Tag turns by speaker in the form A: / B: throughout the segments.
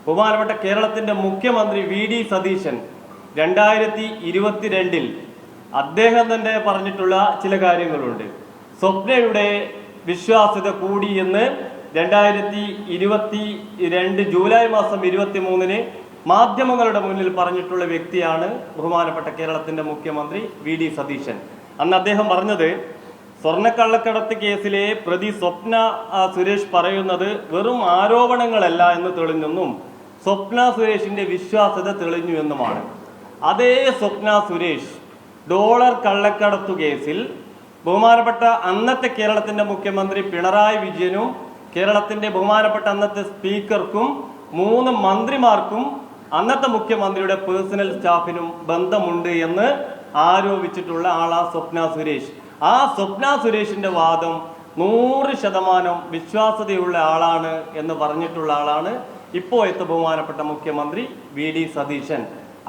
A: ബഹുമാനപ്പെട്ട കേരളത്തിന്റെ മുഖ്യമന്ത്രി വി.ഡി. സതീശൻ 2022 അദ്ദേഹം തന്നെ പറഞ്ഞിട്ടുള്ള ചില കാര്യങ്ങളുണ്ട്. സ്വപ്നയുടെ വിശ്വാസ്യത കൂടി എന്ന് 2022 ജൂലൈ മാസം 23 മാധ്യമങ്ങളുടെ മുന്നിൽ പറഞ്ഞിട്ടുള്ള വ്യക്തിയാണ് ബഹുമാനപ്പെട്ട കേരളത്തിന്റെ മുഖ്യമന്ത്രി വി.ഡി. സതീശൻ. അന്ന് അദ്ദേഹം പറഞ്ഞത്, സ്വർണ്ണക്കള്ളക്കടത്ത് കേസിലെ പ്രതി സ്വപ്ന സുരേഷ് പറയുന്നത് വെറും ആരോപണങ്ങളല്ല എന്ന് തെളിഞ്ഞെന്നും സ്വപ്ന സുരേഷിന്റെ വിശ്വാസ്യത തെളിഞ്ഞു എന്നുമാണ്. അതേ സ്വപ്ന സുരേഷ് ഡോളർ കള്ളക്കടത്തു കേസിൽ ബഹുമാനപ്പെട്ട അന്നത്തെ കേരളത്തിന്റെ മുഖ്യമന്ത്രി പിണറായി വിജയനും കേരളത്തിന്റെ ബഹുമാനപ്പെട്ട അന്നത്തെ സ്പീക്കർക്കും 3 മന്ത്രിമാർക്കും അന്നത്തെ മുഖ്യമന്ത്രിയുടെ പേഴ്സണൽ സ്റ്റാഫിനും ബന്ധമുണ്ട് എന്ന് ആരോപിച്ചിട്ടുള്ള ആളാ സ്വപ്ന സുരേഷ്. ആ സ്വപ്ന സുരേഷിന്റെ വാദം 100% വിശ്വാസ്യതയുള്ള ആളാണ് എന്ന് പറഞ്ഞിട്ടുള്ള ആളാണ് ഇപ്പോഴത്തെ ബഹുമാനപ്പെട്ട മുഖ്യമന്ത്രി വി.ഡി. സതീശൻ.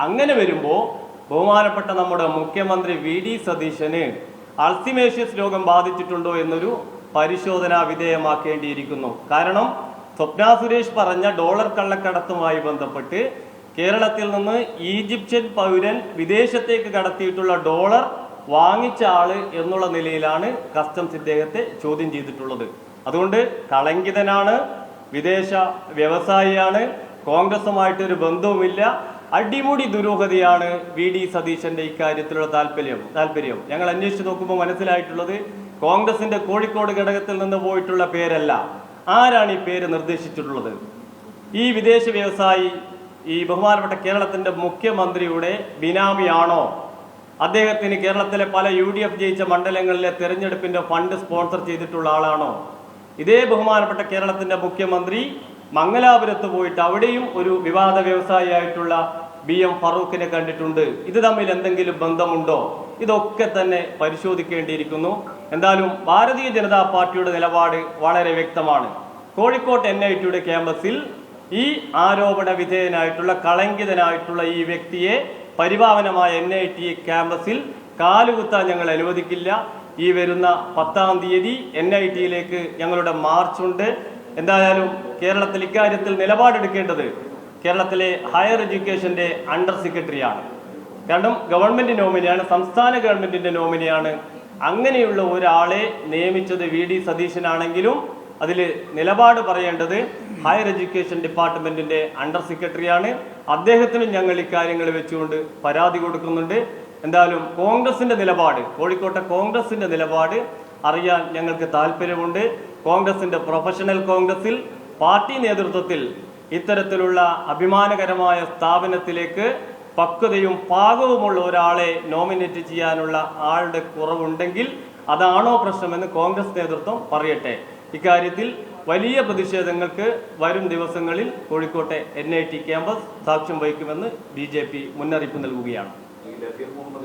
A: അങ്ങനെ വരുമ്പോൾ ബഹുമാനപ്പെട്ട നമ്മുടെ മുഖ്യമന്ത്രി വി.ഡി. സതീശന് അൾസിമേഷ്യസ് രോഗം ബാധിച്ചിട്ടുണ്ടോ എന്നൊരു പരിശോധന വിധേയമാക്കേണ്ടിയിരിക്കുന്നു. കാരണം സ്വപ്ന സുരേഷ് പറഞ്ഞ ഡോളർ കള്ളക്കടത്തുമായി ബന്ധപ്പെട്ട് കേരളത്തിൽ നിന്ന് ഈജിപ്ഷ്യൻ പൗരൻ വിദേശത്തേക്ക് കടത്തിയിട്ടുള്ള ഡോളർ വാങ്ങിച്ച ആള് എന്നുള്ള നിലയിലാണ് കസ്റ്റംസ് ഇദ്ദേഹത്തെ ചോദ്യം ചെയ്തിട്ടുള്ളത്. അതുകൊണ്ട് കളങ്കിതനാണ്, വിദേശ വ്യവസായിയാണ്, കോൺഗ്രസുമായിട്ടൊരു ബന്ധവുമില്ല, അടിമുടി ദുരൂഹതയാണ് വി.ഡി. സതീശന്റെ ഇക്കാര്യത്തിലുള്ള താല്പര്യം. ഞങ്ങൾ അന്വേഷിച്ച് നോക്കുമ്പോൾ മനസ്സിലായിട്ടുള്ളത് കോൺഗ്രസിന്റെ കോഴിക്കോട് ഘടകത്തിൽ നിന്ന് പോയിട്ടുള്ള പേരല്ല. ആരാണ് ഈ പേര് നിർദ്ദേശിച്ചിട്ടുള്ളത്? ഈ വിദേശ വ്യവസായി ഈ ബഹുമാനപ്പെട്ട കേരളത്തിന്റെ മുഖ്യമന്ത്രിയുടെ ബിനാമിയാണോ? അദ്ദേഹത്തിന് കേരളത്തിലെ പല UDF ജയിച്ച മണ്ഡലങ്ങളിലെ തെരഞ്ഞെടുപ്പിന്റെ ഫണ്ട് സ്പോൺസർ ചെയ്തിട്ടുള്ള ആളാണോ? ഇതേ ബഹുമാനപ്പെട്ട കേരളത്തിന്റെ മുഖ്യമന്ത്രി മംഗലാപുരത്ത് പോയിട്ട് അവിടെയും ഒരു വിവാദ വ്യവസായിയായിട്ടുള്ള BM ഫറൂഖിനെ കണ്ടിട്ടുണ്ട്. ഇത് തമ്മിൽ എന്തെങ്കിലും ബന്ധമുണ്ടോ? ഇതൊക്കെ തന്നെ പരിശോധിക്കേണ്ടിയിരിക്കുന്നു. എന്തായാലും ഭാരതീയ ജനതാ പാർട്ടിയുടെ നിലപാട് വളരെ വ്യക്തമാണ്. കോഴിക്കോട്ട് NITയുടെ ക്യാമ്പസിൽ ഈ ആരോപണ വിധേയനായിട്ടുള്ള കളങ്കിതനായിട്ടുള്ള ഈ വ്യക്തിയെ പരിപാവനമായ NIT ക്യാമ്പസിൽ കാലുകുത്താൻ ഞങ്ങൾ അനുവദിക്കില്ല. ഈ വരുന്ന 10-ാം തീയതി NITയിലേക്ക് ഞങ്ങളുടെ മാർച്ചുണ്ട്. എന്തായാലും കേരളത്തിൽ ഇക്കാര്യത്തിൽ നിലപാടെടുക്കേണ്ടത് കേരളത്തിലെ ഹയർ എഡ്യൂക്കേഷന്റെ അണ്ടർ സെക്രട്ടറിയാണ്. കാരണം ഗവൺമെന്റ് നോമിനിയാണ്, സംസ്ഥാന ഗവൺമെന്റിന്റെ നോമിനിയാണ്. അങ്ങനെയുള്ള ഒരാളെ നിയമിച്ചത് വി.ഡി. സതീശനാണെങ്കിലും അതിൽ നിലപാട് പറയേണ്ടത് ഹയർ എഡ്യൂക്കേഷൻ ഡിപ്പാർട്ട്മെന്റിന്റെ അണ്ടർ സെക്രട്ടറിയാണ്. അദ്ദേഹത്തിനും ഞങ്ങൾ ഇക്കാര്യങ്ങൾ വെച്ചുകൊണ്ട് പരാതി കൊടുക്കുന്നുണ്ട്. എന്തായാലും കോൺഗ്രസിന്റെ നിലപാട്, കോഴിക്കോട്ടെ കോൺഗ്രസിന്റെ നിലപാട് അറിയാൻ ഞങ്ങൾക്ക് താല്പര്യമുണ്ട്. കോൺഗ്രസിന്റെ പ്രൊഫഷണൽ കോൺഗ്രസിൽ പാർട്ടി നേതൃത്വത്തിൽ ഇത്തരത്തിലുള്ള അഭിമാനകരമായ സ്ഥാപനത്തിലേക്ക് പക്വതയും പാകവുമുള്ള ഒരാളെ നോമിനേറ്റ് ചെയ്യാനുള്ള ആളുടെ കുറവുണ്ടെങ്കിൽ അതാണോ പ്രശ്നമെന്ന് കോൺഗ്രസ് നേതൃത്വം പറയട്ടെ. ഇക്കാര്യത്തിൽ വലിയ പ്രതിഷേധങ്ങൾക്ക് വരും ദിവസങ്ങളിൽ കോഴിക്കോട്ടെ NIT ക്യാമ്പസ് സാക്ഷ്യം വഹിക്കുമെന്ന് BJP മുന്നറിയിപ്പ് നൽകുകയാണ്.